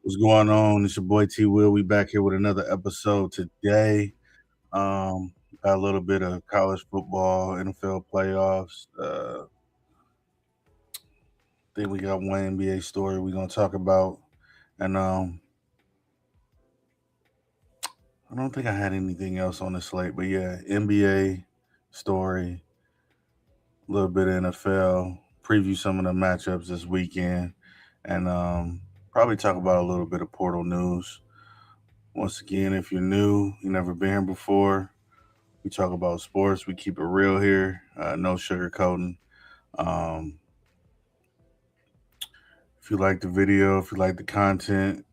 What's going on? It's your boy T Will. We back here with another episode today. Um, got a little bit of college football, NFL playoffs. Then we got one NBA story we're gonna talk about, and I don't think I had anything else on the slate, but yeah, NBA story, a little bit of NFL, preview some of the matchups this weekend, and probably talk about a little bit of portal news. Once again, if you're new, you never been here before, we talk about sports. We keep it real here. No sugarcoating. Um, if you like the video, if you like the content,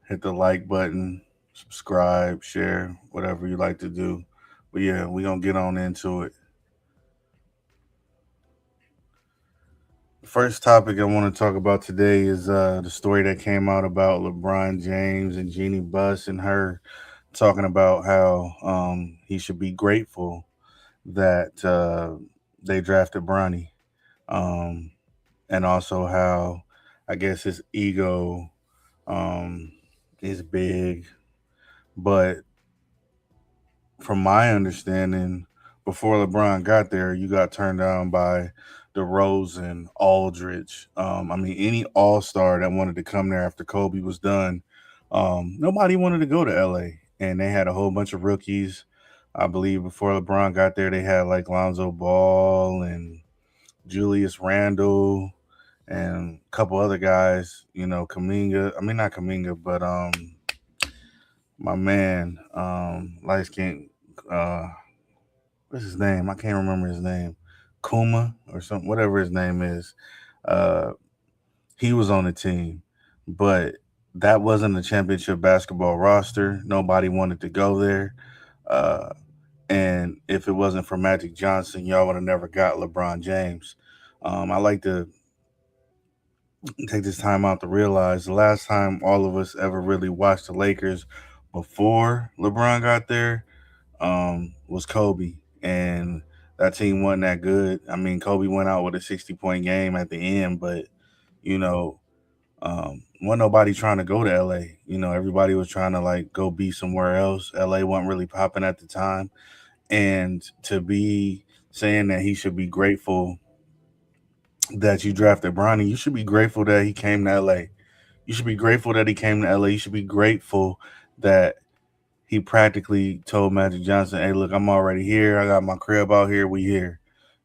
hit the like button, subscribe, share, whatever you like to do. But yeah, we gonna get on into it. The first topic I want to talk about today is the story that came out about LeBron James and Jeannie Buss and her talking about how he should be grateful that they drafted Bronny. Um, and also how I guess his ego um, is big. But from my understanding, before LeBron got there, you got turned down by DeRozan, Aldridge. I mean, any All Star that wanted to come there after Kobe was done. Nobody wanted to go to LA, and they had a whole bunch of rookies. I believe before LeBron got there, they had like Lonzo Ball and Julius Randle and a couple other guys, Kaminga. I mean, not Kaminga, but my man, light skin, uh, what's his name? I can't remember his name. Kuma or something, whatever his name is. Uh, he was on the team, but that wasn't a championship basketball roster. Nobody wanted to go there. Uh, and if it wasn't for Magic Johnson, y'all would have never got LeBron James. I like to take this time out to realize the last time all of us ever really watched the Lakers before LeBron got there was Kobe. And that team wasn't that good. I mean, Kobe went out with a 60-point game at the end, but, you know, wasn't nobody trying to go to LA. Everybody was trying to like go be somewhere else. LA wasn't really popping at the time. And to be saying that he should be grateful that you drafted Bronny, you should be grateful that he came to LA. You should be grateful that he came to LA. You should be grateful that he practically told Magic Johnson, "Hey, look, I'm already here. I got my crib out here. We here."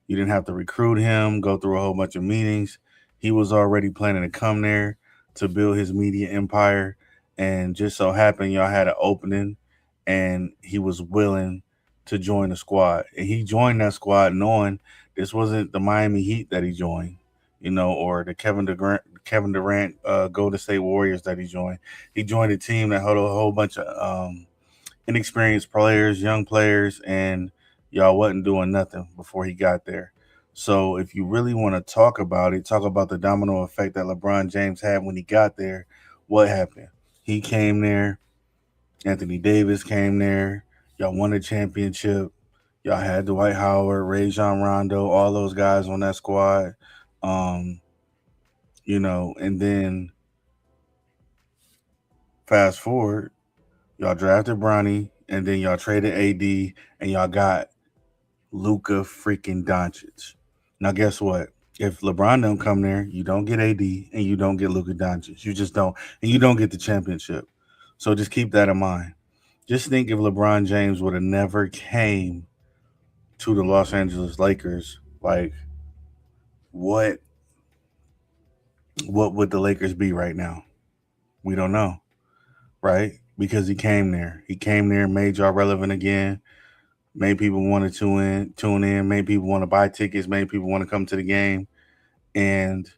You didn't have to recruit him, go through a whole bunch of meetings. He was already planning to come there to build his media empire. And just so happened y'all had an opening and he was willing to join the squad. And he joined that squad knowing this wasn't the Miami Heat that he joined, or the Kevin Durant Golden State Warriors that he joined. He joined a team that had a whole bunch of inexperienced players, young players, and y'all wasn't doing nothing before he got there. So if you really want to talk about it, talk about the domino effect that LeBron James had when he got there. What happened? He came there. Anthony Davis came there. Y'all won a championship. Y'all had Dwight Howard, Rajon Rondo, all those guys on that squad. Um, and then fast forward, y'all drafted Bronny, and then y'all traded AD, and y'all got Luka freaking Doncic. Now, guess what? If LeBron don't come there, you don't get AD and you don't get Luka Doncic. You just don't, and you don't get the championship. So just keep that in mind. Just think if LeBron James would have never came to the Los Angeles Lakers, like what what would the Lakers be right now? We don't know, right? Because he came there. He came there, made y'all relevant again, made people want to tune in, made people want to buy tickets, made people want to come to the game. And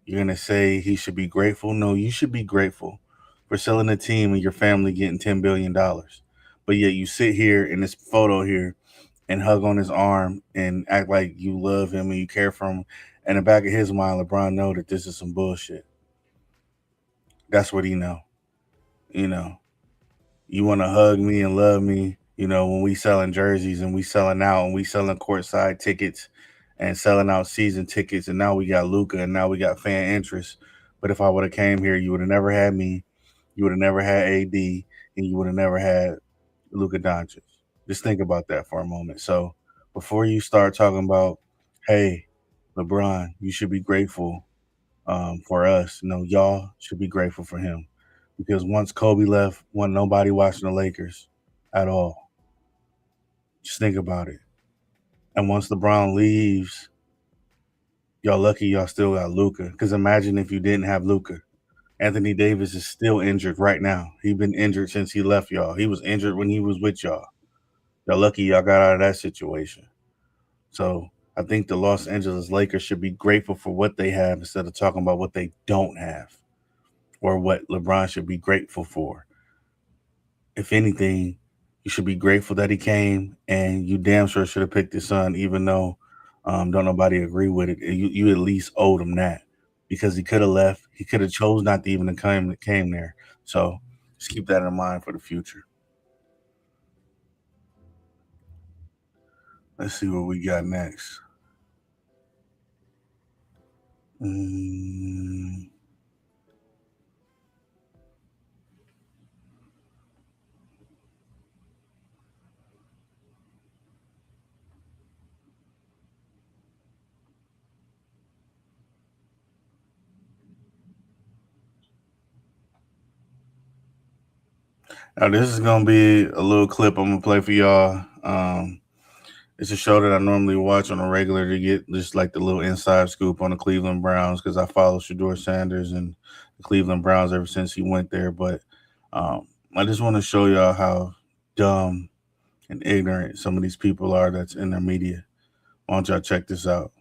you're gonna say he should be grateful? No, you should be grateful for selling a team and your family getting $10 billion. But yet you sit here in this photo here and hug on his arm and act like you love him and you care for him. And in the back of his mind, LeBron know that this is some bullshit. That's what he know. You know, you want to hug me and love me. When we selling jerseys and we selling out and we selling courtside tickets and selling out season tickets, and now we got Luca and now we got fan interest. But if I would have came here, you would have never had me. You would have never had AD, and you would have never had Luka Doncic. Just think about that for a moment. So before you start talking about, hey, LeBron, you should be grateful for us. No, y'all should be grateful for him because once Kobe left, wasn't nobody watching the Lakers at all. Just think about it. And once LeBron leaves, y'all lucky y'all still got Luca. Because imagine if you didn't have Luca. Anthony Davis is still injured right now. He's been injured since he left y'all. He was injured when he was with y'all. Y'all lucky y'all got out of that situation. So I think the Los Angeles Lakers should be grateful for what they have instead of talking about what they don't have or what LeBron should be grateful for. If anything, you should be grateful that he came, and you damn sure should have picked his son, even though don't nobody agree with it. You at least owed him that because he could have left. He could have chose not to even came there. So just keep that in mind for the future. Let's see what we got next. Mm, Now this is gonna be a little clip I'm gonna play for y'all. It's a show that I normally watch on a regular to get just like the little inside scoop on the Cleveland Browns because I follow Shador Sanders and the Cleveland Browns ever since he went there. But I just want to show y'all how dumb and ignorant some of these people are that's in their media. Why don't y'all check this out?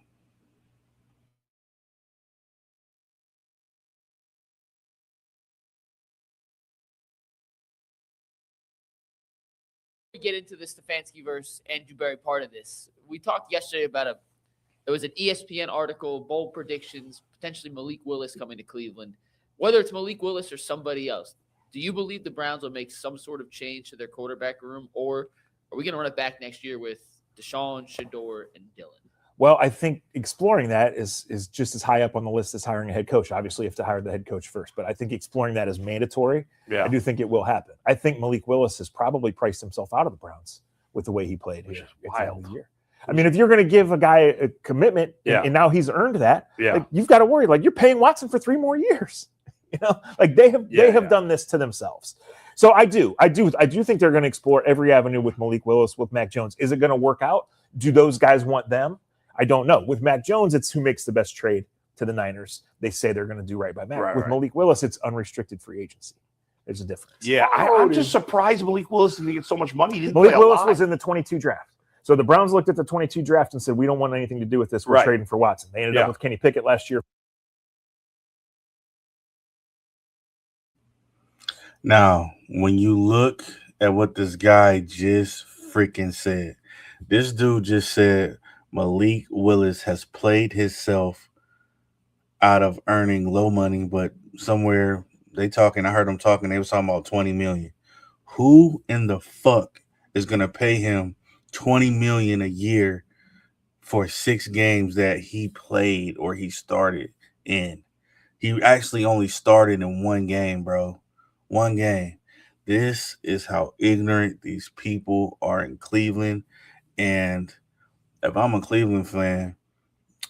We get into the Stefanski versus Andrew Berry part of this. We talked yesterday about it was an ESPN article, bold predictions, potentially Malik Willis coming to Cleveland. Whether it's Malik Willis or somebody else, do you believe the Browns will make some sort of change to their quarterback room, or are we going to run it back next year with Deshaun, Shador, and Dylan? Well, I think exploring that is just as high up on the list as hiring a head coach. Obviously, you have to hire the head coach first, but I think exploring that is mandatory. Yeah. I do think it will happen. I think Malik Willis has probably priced himself out of the Browns with the way he played here. Wild. Year. I mean, if you're going to give a guy a commitment and now he's earned that, like, you've got to worry. Like, you're paying Watson for 3 more years. You know, like they have done this to themselves. So I do think they're going to explore every avenue with Malik Willis, with Mac Jones. Is it going to work out? Do those guys want them? I don't know. With Mac Jones, it's who makes the best trade to the Niners. They say they're going to do right by Mac. With Malik Willis, it's unrestricted free agency. There's a difference. Yeah, I'm just surprised Malik Willis didn't get so much money. Malik Willis was in the 22 draft. So the Browns looked at the 22 draft and said, we don't want anything to do with this. We're trading for Watson. They ended up with Kenny Pickett last year. Now, when you look at what this guy just freaking said, this dude just said Malik Willis has played himself out of earning low money, but somewhere I heard them talking, they was talking about 20 million. Who in the fuck is gonna pay him 20 million a year for 6 games that he played or he started in? He actually only started in 1 game, bro. 1 game. This is how ignorant these people are in Cleveland. And if I'm a Cleveland fan,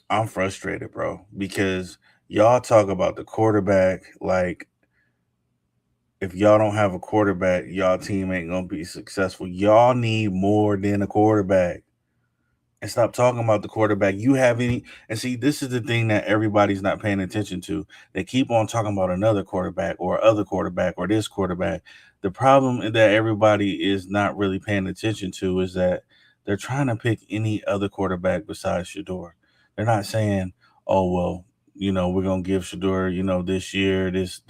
I'm frustrated, bro, because y'all talk about the quarterback like if y'all don't have a quarterback, y'all team ain't going to be successful. Y'all need more than a quarterback. And stop talking about the quarterback. You have any, and see, this is the thing that everybody's not paying attention to. They keep on talking about another quarterback or other quarterback or this quarterback. The problem that everybody is not really paying attention to is that they're trying to pick any other quarterback besides Shador. They're not saying, oh, well, we're going to give Shador, this year, this,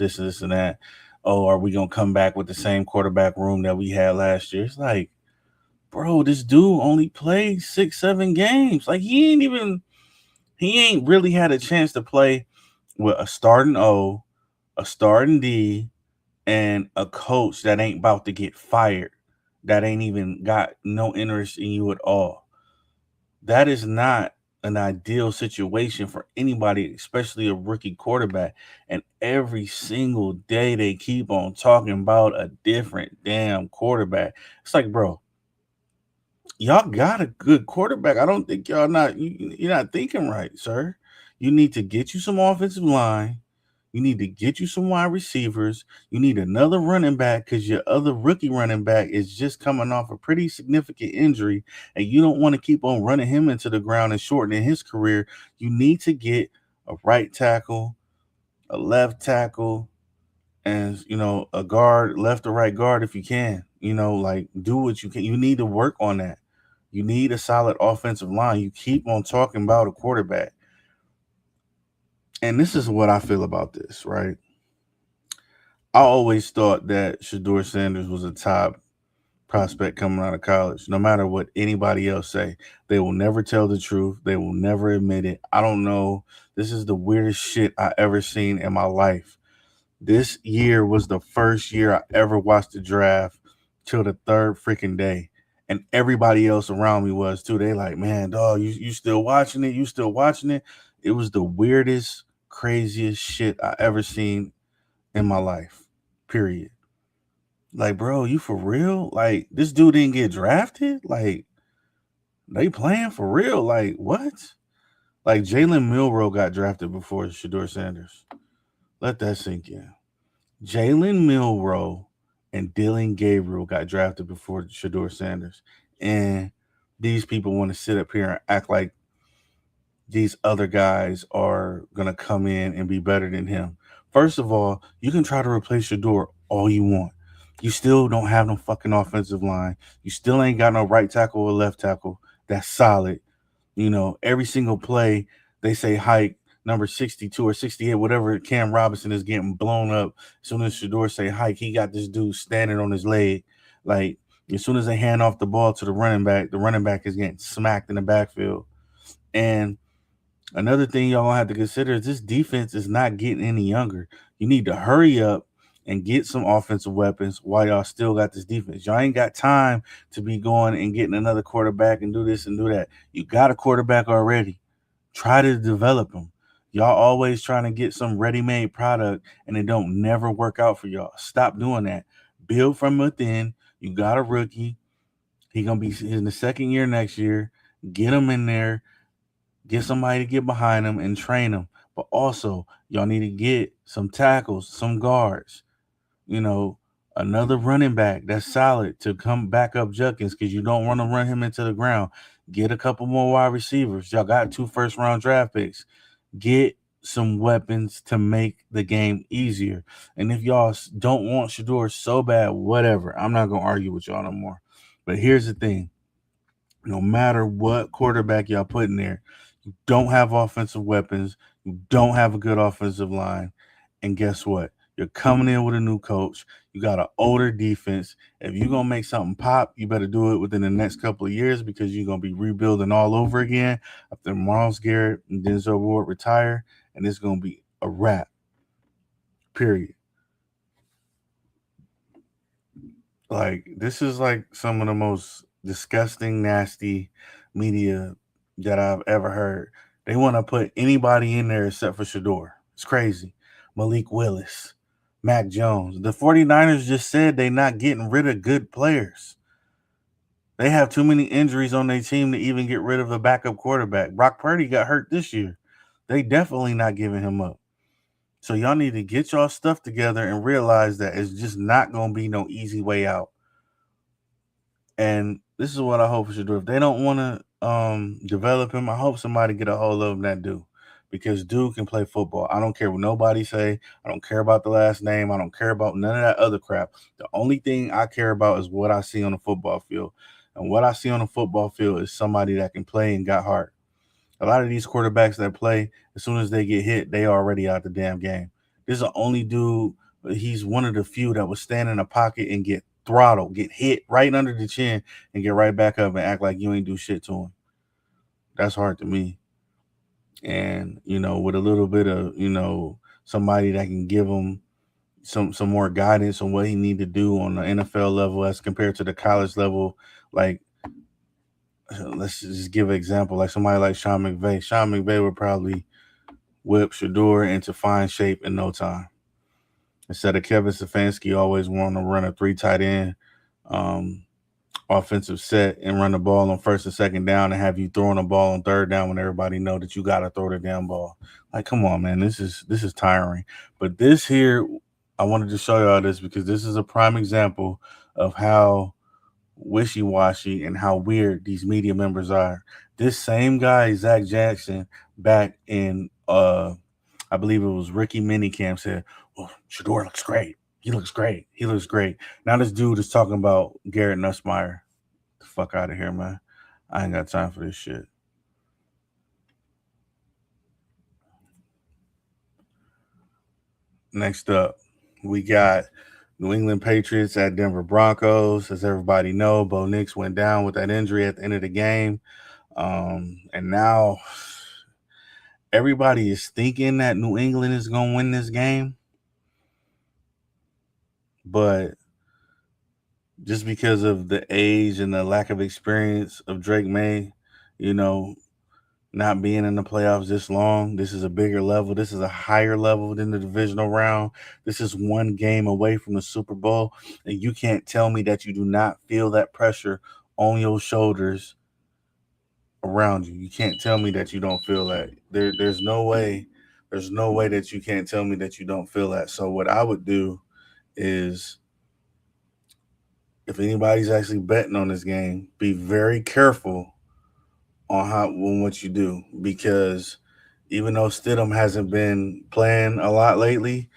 and that. Oh, are we going to come back with the same quarterback room that we had last year? It's like, bro, this dude only played 6-7 games. Like he ain't really had a chance to play with a starting O, a starting D, and a coach that ain't about to get fired, that ain't even got no interest in you at all. That is not an ideal situation for anybody, especially a rookie quarterback. And every single day they keep on talking about a different damn quarterback. It's like, bro, y'all got a good quarterback. I don't think you're not thinking right, sir. You need to get you some offensive line. You need to get you some wide receivers. You need another running back because your other rookie running back is just coming off a pretty significant injury, and you don't want to keep on running him into the ground and shortening his career. You need to get a right tackle, a left tackle, and a guard, left or right guard if you can. Like, do what you can. You need to work on that. You need a solid offensive line. You keep on talking about a quarterback. And this is what I feel about this, right? I always thought that Shedeur Sanders was a top prospect coming out of college. No matter what anybody else say, they will never tell the truth. They will never admit it. I don't know. This is the weirdest shit I ever seen in my life. This year was the first year I ever watched the draft till the third freaking day. And everybody else around me was too. They like, man, dog, you still watching it? You still watching it? It was the weirdest, craziest shit I ever seen in my life, period. Like, bro, you for real? Like, this dude didn't get drafted? Like, they playing for real? Like, what? Like, Jalen Milroe got drafted before Shedeur Sanders. Let that sink in. Jalen Milroe and Dylan Gabriel got drafted before Shedeur Sanders. And these people want to sit up here and act like these other guys are going to come in and be better than him. First of all, you can try to replace Shedeur all you want. You still don't have no fucking offensive line. You still ain't got no right tackle or left tackle that's solid. Every single play, they say hike, number 62 or 68, whatever, Cam Robinson is getting blown up. As soon as Shedeur say hike, he got this dude standing on his leg. Like, as soon as they hand off the ball to the running back is getting smacked in the backfield. And another thing y'all gonna have to consider is this defense is not getting any younger. You need to hurry up and get some offensive weapons while y'all still got this defense. Y'all ain't got time to be going and getting another quarterback and do this and do that. You got a quarterback already. Try to develop him. Y'all always trying to get some ready-made product and it don't never work out for y'all. Stop doing that. Build from within. You got a rookie. He gonna be in the second year next year. Get him in there. Get somebody to get behind him and train him. But also, y'all need to get some tackles, some guards. Another running back that's solid to come back up Judkins because you don't want to run him into the ground. Get a couple more wide receivers. Y'all got 2 first-round draft picks. Get some weapons to make the game easier. And if y'all don't want Shedeur so bad, whatever. I'm not going to argue with y'all no more. But here's the thing. No matter what quarterback y'all put in there, you don't have offensive weapons. You don't have a good offensive line. And guess what? You're coming in with a new coach. You got an older defense. If you're going to make something pop, you better do it within the next couple of years because you're going to be rebuilding all over again after Myles Garrett and Denzel Ward retire, and it's going to be a wrap, period. Like, this is like some of the most disgusting, nasty media that I've ever heard. They want to put anybody in there except for Shedeur. It's crazy. Malik Willis, Mac Jones. The 49ers just said they're not getting rid of good players. They have too many injuries on their team to even get rid of a backup quarterback. Brock Purdy got hurt this year. They definitely not giving him up. So y'all need to get y'all stuff together and realize that it's just not going to be no easy way out. And this is what I hope for Shedeur. If they don't want to develop him, I hope somebody get a hold of him that do. Because dude can play football. I don't care what nobody say. I don't care about the last name. I don't care about none of that other crap. The only thing I care about is what I see on the football field. And what I see on the football field is somebody that can play and got heart. A lot of these quarterbacks that play, as soon as they get hit, they already out the damn game. This is the only dude, he's one of the few that would stand in a pocket and get throttled, get hit right under the chin and get right back up and act like you ain't do shit to him. That's hard to me. And, with a little bit of, somebody that can give him some more guidance on what he need to do on the NFL level as compared to the college level, like, let's just give an example, like somebody like Sean McVay. Sean McVay would probably whip Shedeur into fine shape in no time. Instead of Kevin Stefanski always wanting to run a 3 tight end offensive set and run the ball on first and second down and have you throwing the ball on third down when everybody know that you got to throw the damn ball. Like, come on, man, this is tiring. But this here, I wanted to show y'all this because this is a prime example of how wishy-washy and how weird these media members are. This same guy, Zach Jackson, back in I believe it was Ricky Minicamp, said, "Well, Shedeur looks great. He looks great. He looks great." Now this dude is talking about Garrett Nussmeier. The fuck out of here, man. I ain't got time for this shit. Next up, we got New England Patriots at Denver Broncos. As everybody know, Bo Nix went down with that injury at the end of the game. And now everybody is thinking that New England is going to win this game. But just because of the age and the lack of experience of Drake May, not being in the playoffs this long, this is a bigger level. This is a higher level than the divisional round. This is one game away from the Super Bowl. And you can't tell me that you do not feel that pressure on your shoulders around you. You can't tell me that you don't feel that. There's no way that you can't tell me that you don't feel that. So what I would do is, if anybody's actually betting on this game, be very careful on what you do, because even though Stidham hasn't been playing a lot lately,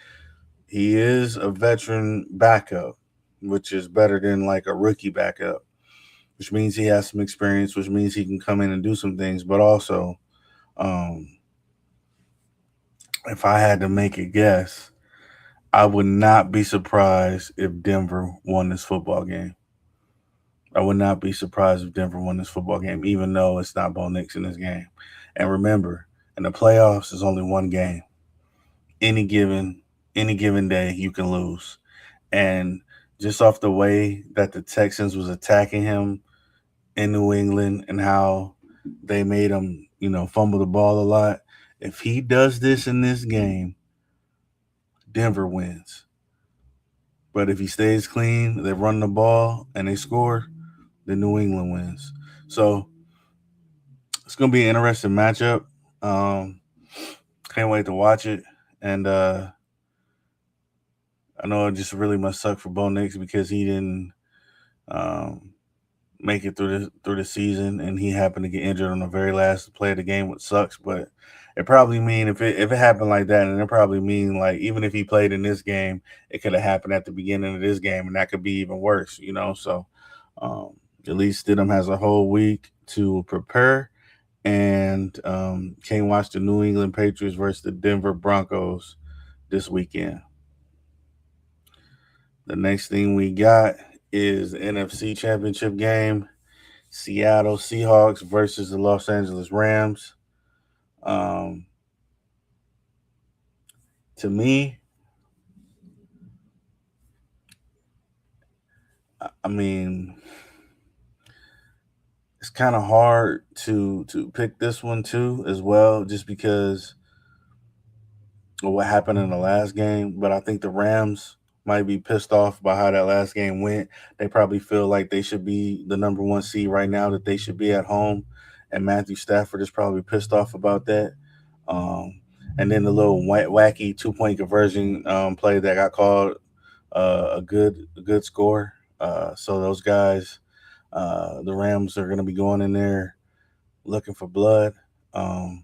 he is a veteran backup, which is better than like a rookie backup, which means he has some experience, which means he can come in and do some things. But also, if I had to make a guess, I would not be surprised if Denver won this football game. I would not be surprised if Denver won this football game, even though it's not Bo Nix in this game. And remember, in the playoffs, there's only one game. Any given day, you can lose. And just off the way that the Texans was attacking him in New England and how they made him, fumble the ball a lot, if he does this in this game, Denver wins. But if he stays clean, they run the ball and they score, then New England wins. So it's going to be an interesting matchup. Can't wait to watch it. And I know it just really must suck for Bo Nix because he didn't make it through the season, and he happened to get injured on the very last play of the game, which sucks. But it probably mean if it happened like that, and it probably mean like even if he played in this game, it could have happened at the beginning of this game, and that could be even worse. So at least Stidham has a whole week to prepare, and can't watch the New England Patriots versus the Denver Broncos this weekend. The next thing we got is the NFC Championship game, Seattle Seahawks versus the Los Angeles Rams. To me, I mean, it's kind of hard to pick this one too as well, just because of what happened in the last game. But I think the Rams might be pissed off by how that last game went. They probably feel like they should be the number one seed right now, that they should be at home. And Matthew Stafford is probably pissed off about that. And then the little wacky 2-point conversion play that got called a good score. So those guys, the Rams, are going to be going in there looking for blood. But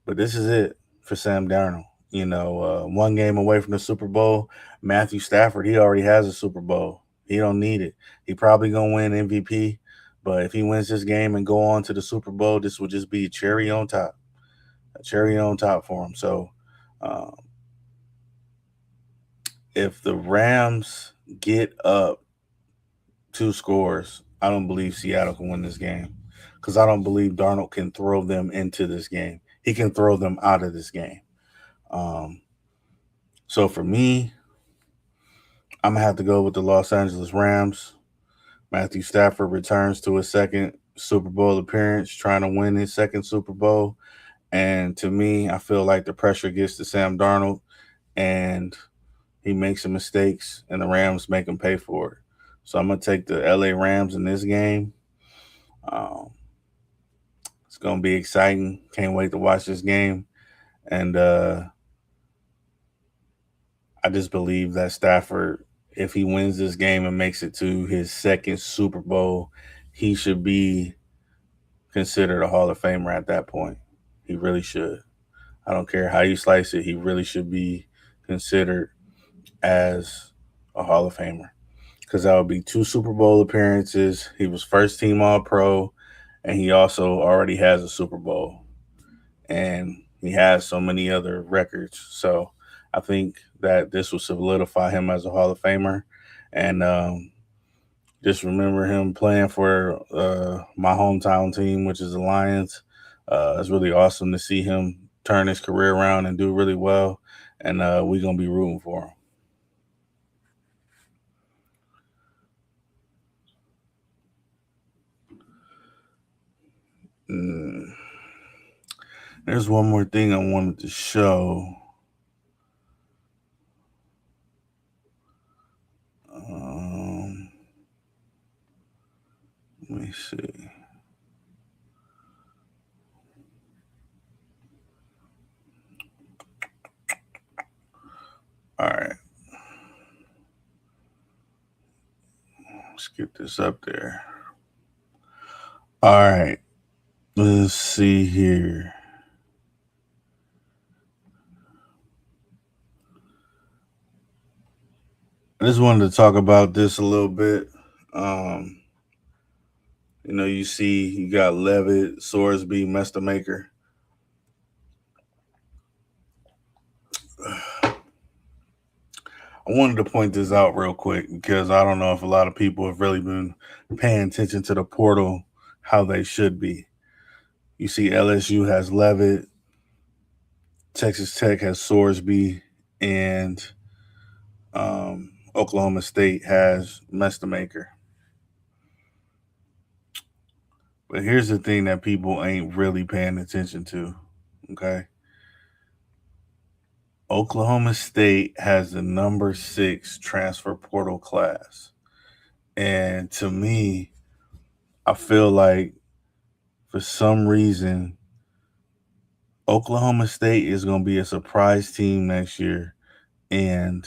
this is it for Sam Darnold. One game away from the Super Bowl. Matthew Stafford, he already has a Super Bowl. He don't need it. He probably going to win MVP. But if he wins this game and go on to the Super Bowl, this will just be a cherry on top for him. So if the Rams get up 2 scores, I don't believe Seattle can win this game, because I don't believe Darnold can throw them into this game. He can throw them out of this game. So for me, I'm going to have to go with the Los Angeles Rams. Matthew Stafford returns to his second Super Bowl appearance, trying to win his second Super Bowl. And to me, I feel like the pressure gets to Sam Darnold, and he makes some mistakes, and the Rams make him pay for it. So I'm going to take the LA Rams in this game. It's going to be exciting. Can't wait to watch this game. And I just believe that Stafford, if he wins this game and makes it to his second Super Bowl, he should be considered a Hall of Famer at that point. He really should. I don't care how you slice it. He really should be considered as a Hall of Famer, because that would be 2 Super Bowl appearances. He was first team All-Pro, and he also already has a Super Bowl, and he has so many other records. So I think that this will solidify him as a Hall of Famer. And just remember him playing for my hometown team, which is the Lions. It's really awesome to see him turn his career around and do really well. And we're going to be rooting for him. There's one more thing I wanted to show. Let me see. All right. Let's get this up there. All right. Let's see here. I just wanted to talk about this a little bit. You see you got Levitt, Sorsby, Mestamaker. I wanted to point this out real quick because I don't know if a lot of people have really been paying attention to the portal how they should be. You see LSU has Levitt, Texas Tech has Sorsby, and Oklahoma State has Mestamaker. But here's the thing that people ain't really paying attention to, okay? Oklahoma State has the number 6 transfer portal class. And to me, I feel like for some reason, Oklahoma State is going to be a surprise team next year. And,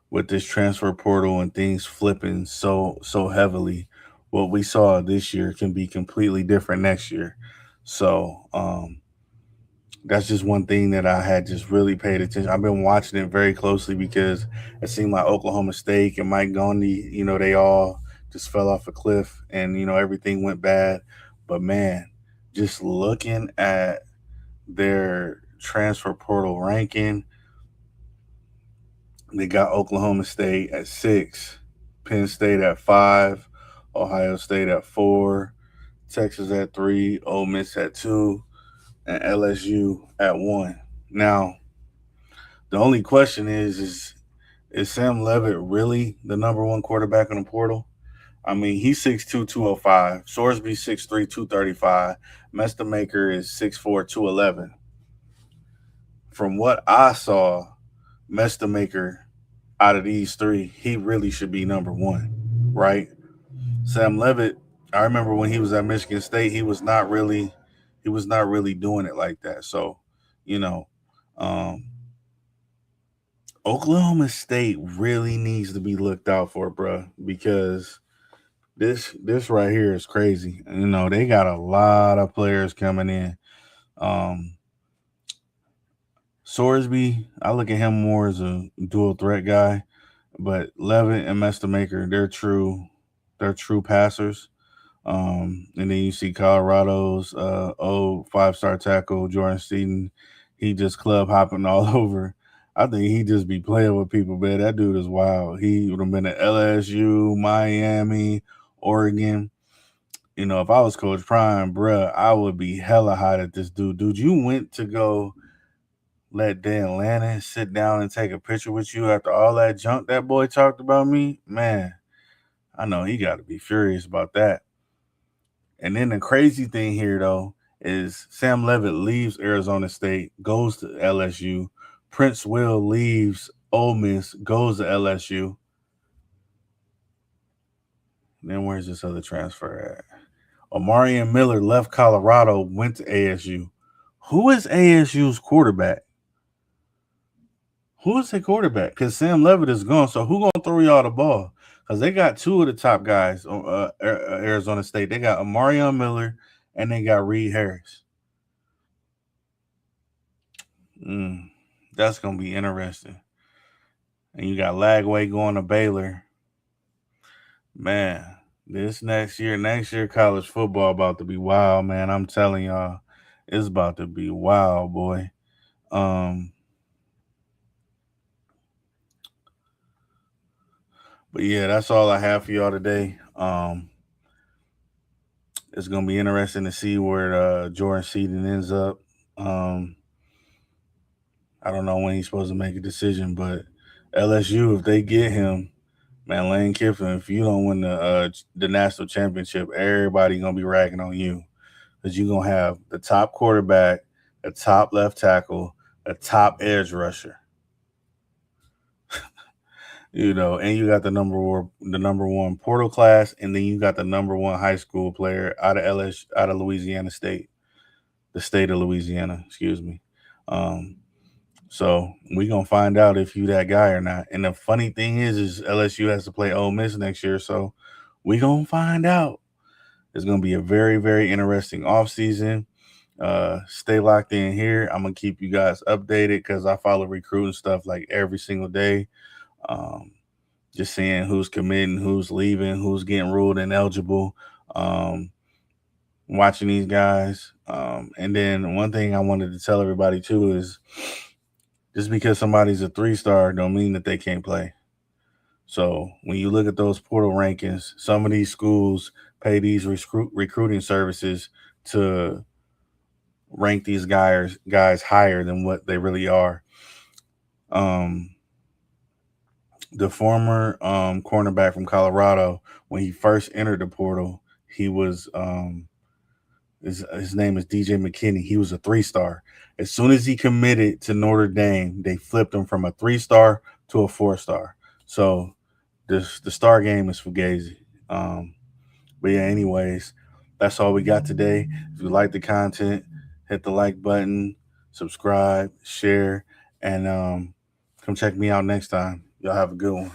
with this transfer portal and things flipping so heavily, what we saw this year can be completely different next year. So that's just one thing that I had just really paid attention. I've been watching it very closely because it seemed like Oklahoma State and Mike Gundy, they all just fell off a cliff and, everything went bad. But, man, just looking at their transfer portal ranking, they got Oklahoma State at 6, Penn State at 5, Ohio State at 4, Texas at 3, Ole Miss at 2, and LSU at 1. Now, the only question is Sam Levitt really the number 1 quarterback in the portal? I mean, he's 6'2", 205. Sorsby 6'3", 235. Mestamaker is 6'4", 211. From what I saw, Mestamaker out of these 3, he really should be number 1, right? Sam Levitt, I remember when he was at Michigan State, he was not really doing it like that. So, Oklahoma State really needs to be looked out for, bro, because this right here is crazy. They got a lot of players coming in. Sorsby, I look at him more as a dual threat guy, but Levitt and Mestamaker, they're true passers. And then you see Colorado's old 5-star tackle, Jordan Seaton. He just club hopping all over. I think he just be playing with people, man. That dude is wild. He would have been at LSU, Miami, Oregon. If I was Coach Prime, bruh, I would be hella hot at this dude. Dude, you went to go let Dan Lannon sit down and take a picture with you after all that junk that boy talked about me? Man, I know he got to be furious about that. And then the crazy thing here, though, is Sam Leavitt leaves Arizona State, goes to LSU. Prince Will leaves Ole Miss, goes to LSU. And then where's this other transfer at? Omarion Miller left Colorado, went to ASU. Who is ASU's quarterback? Who is their quarterback? Because Sam Leavitt is gone, so who gonna throw y'all the ball? Because they got two of the top guys on Arizona State. They got Omarion Miller and they got Reed Harris. That's gonna be interesting. And you got Lagway going to Baylor. Man, this next year, college football about to be wild, man. I'm telling y'all, it's about to be wild, boy. But yeah, that's all I have for y'all today. It's gonna be interesting to see where Jordan Seaton ends up. I don't know when he's supposed to make a decision, but LSU, if they get him, man, Lane Kiffin, if you don't win the national championship, everybody gonna be ragging on you because you're gonna have the top quarterback, a top left tackle, a top edge rusher. And you got the number one portal class, and then you got the number one high school player out of Louisiana State, the state of Louisiana, excuse me. So we're gonna find out if you that guy or not. And the funny thing is LSU has to play Ole Miss next year, so we're gonna find out. It's gonna be a very, very interesting offseason. Stay locked in here. I'm gonna keep you guys updated because I follow recruiting stuff like every single day. Just seeing who's committing, who's leaving, who's getting ruled ineligible, watching these guys. And then one thing I wanted to tell everybody too is just because somebody's a 3-star don't mean that they can't play. So when you look at those portal rankings, some of these schools pay these recruiting services to rank these guys higher than what they really are. The former cornerback from Colorado, when he first entered the portal, he was his name is DJ McKinney. He was a 3-star. As soon as he committed to Notre Dame, they flipped him from a 3-star to a 4-star. So the star game is fugazi. But yeah, anyways, that's all we got today. If you like the content, hit the like button, subscribe, share, and come check me out next time. Y'all have a good one.